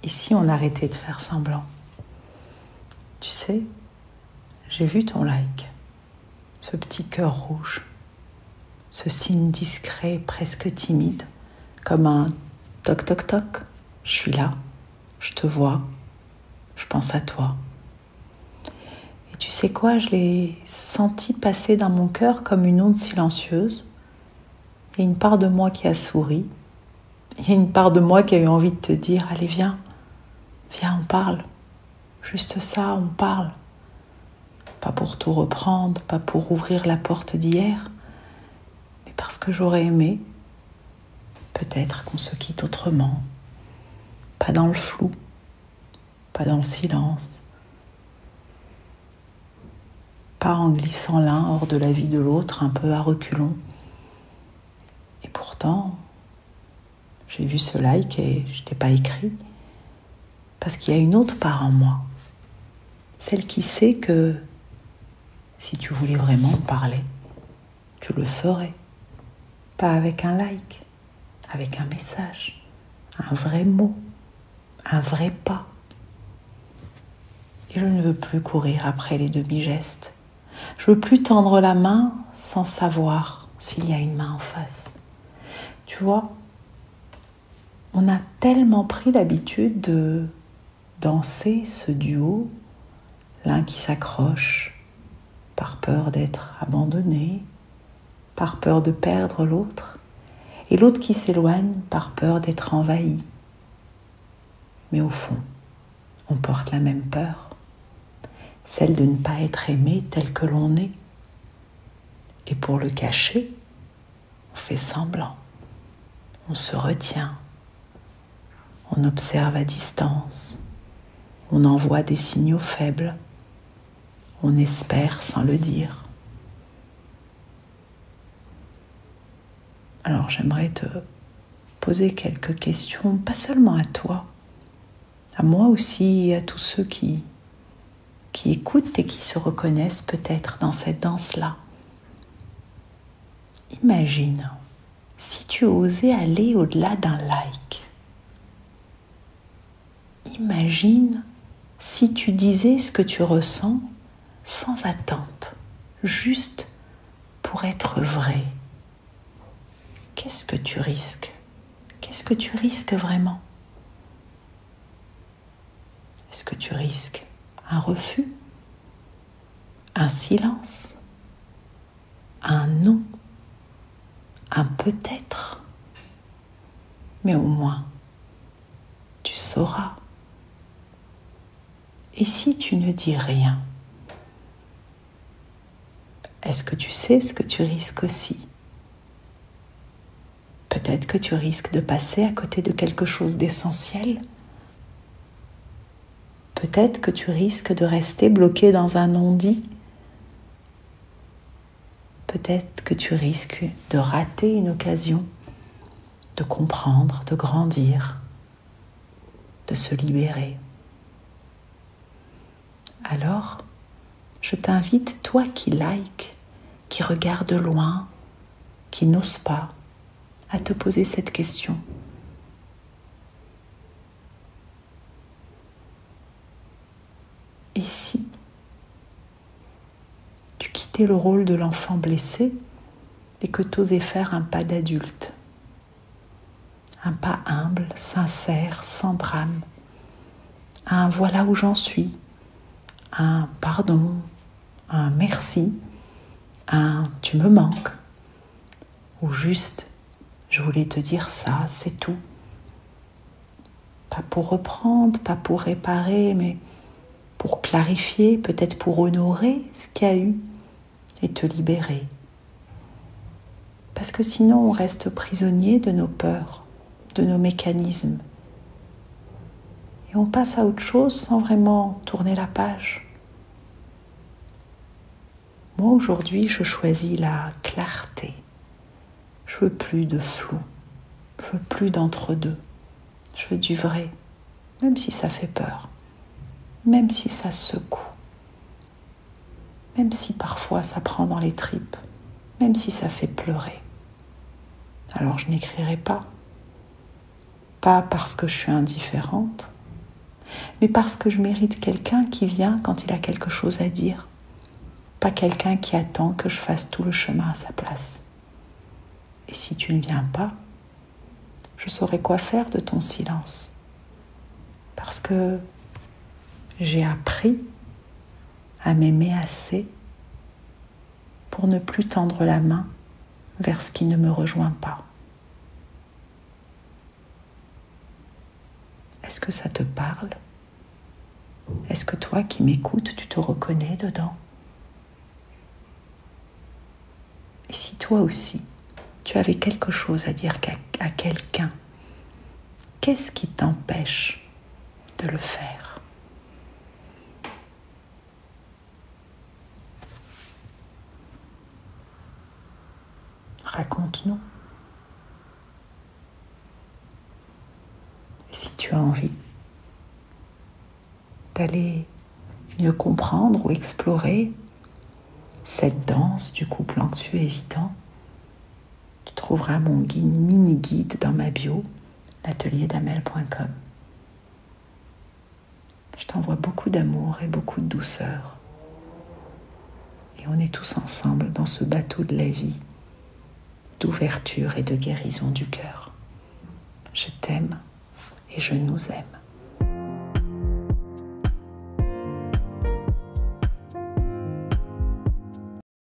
Et si on arrêtait de faire semblant? Tu sais, j'ai vu ton like, ce petit cœur rouge, ce signe discret, presque timide, comme un toc toc toc. Je suis là, je te vois, je pense à toi. Et tu sais quoi, je l'ai senti passer dans mon cœur comme une onde silencieuse. Il y a une part de moi qui a souri. Il y a une part de moi qui a eu envie de te dire, allez viens, on parle. Juste ça, on parle. Pas pour tout reprendre, pas pour ouvrir la porte d'hier, mais parce que j'aurais aimé, peut-être qu'on se quitte autrement. Pas dans le flou, pas dans le silence, pas en glissant l'un hors de la vie de l'autre, un peu à reculons. Et pourtant, j'ai vu ce like et je t'ai pas écrit, parce qu'il y a une autre part en moi, celle qui sait que si tu voulais vraiment me parler, tu le ferais. Pas avec un like, avec un message, un vrai mot, un vrai pas. Et je ne veux plus courir après les demi-gestes. Je veux plus tendre la main sans savoir s'il y a une main en face. Tu vois, on a tellement pris l'habitude de danser ce duo, l'un qui s'accroche par peur d'être abandonné, par peur de perdre l'autre, et l'autre qui s'éloigne par peur d'être envahi. Mais au fond, on porte la même peur, celle de ne pas être aimé tel que l'on est. Et pour le cacher, on fait semblant, on se retient, on observe à distance, on envoie des signaux faibles, on espère sans le dire. Alors j'aimerais te poser quelques questions, pas seulement à toi, à moi aussi et à tous ceux qui écoutent et qui se reconnaissent peut-être dans cette danse-là. Imagine si tu osais aller au-delà d'un like. Imagine si tu disais ce que tu ressens sans attente, juste pour être vrai. Qu'est-ce que tu risques? Qu'est-ce que tu risques vraiment? Est-ce que tu risques un refus? Un silence? Un non? Un peut-être? Mais au moins, tu sauras. Et si tu ne dis rien? Est-ce que tu sais ce que tu risques aussi? Peut-être que tu risques de passer à côté de quelque chose d'essentiel. Peut-être que tu risques de rester bloqué dans un non-dit. Peut-être que tu risques de rater une occasion de comprendre, de grandir, de se libérer. Alors, je t'invite, toi qui like, qui regarde loin, qui n'ose pas, à te poser cette question. Et si tu quittais le rôle de l'enfant blessé et que tu osais faire un pas d'adulte? Un pas humble, sincère, sans drame. Un voilà où j'en suis. Un pardon, un merci, un tu me manques. Ou juste, je voulais te dire ça, c'est tout. Pas pour reprendre, pas pour réparer, mais pour clarifier, peut-être pour honorer ce qu'il y a eu et te libérer. Parce que sinon, on reste prisonnier de nos peurs, de nos mécanismes. Et on passe à autre chose sans vraiment tourner la page. Moi, aujourd'hui, je choisis la clarté. Je veux plus de flou. Je veux plus d'entre-deux. Je veux du vrai, même si ça fait peur, même si ça secoue, même si parfois ça prend dans les tripes, même si ça fait pleurer. Alors je n'écrirai pas parce que je suis indifférente, mais parce que je mérite quelqu'un qui vient quand il a quelque chose à dire, pas quelqu'un qui attend que je fasse tout le chemin à sa place. Et si tu ne viens pas, je saurai quoi faire de ton silence, parce que j'ai appris à m'aimer assez pour ne plus tendre la main vers ce qui ne me rejoint pas. Est-ce que ça te parle ? Est-ce que toi qui m'écoutes, tu te reconnais dedans ? Et si toi aussi, tu avais quelque chose à dire à quelqu'un, qu'est-ce qui t'empêche de le faire ? Raconte-nous. Et si tu as envie d'aller mieux comprendre ou explorer cette danse du couple anxieux évitant, tu trouveras mon mini-guide dans ma bio, l'atelierdamel.com. Je t'envoie beaucoup d'amour et beaucoup de douceur. Et on est tous ensemble dans ce bateau de la vie, d'ouverture et de guérison du cœur. Je t'aime et je nous aime.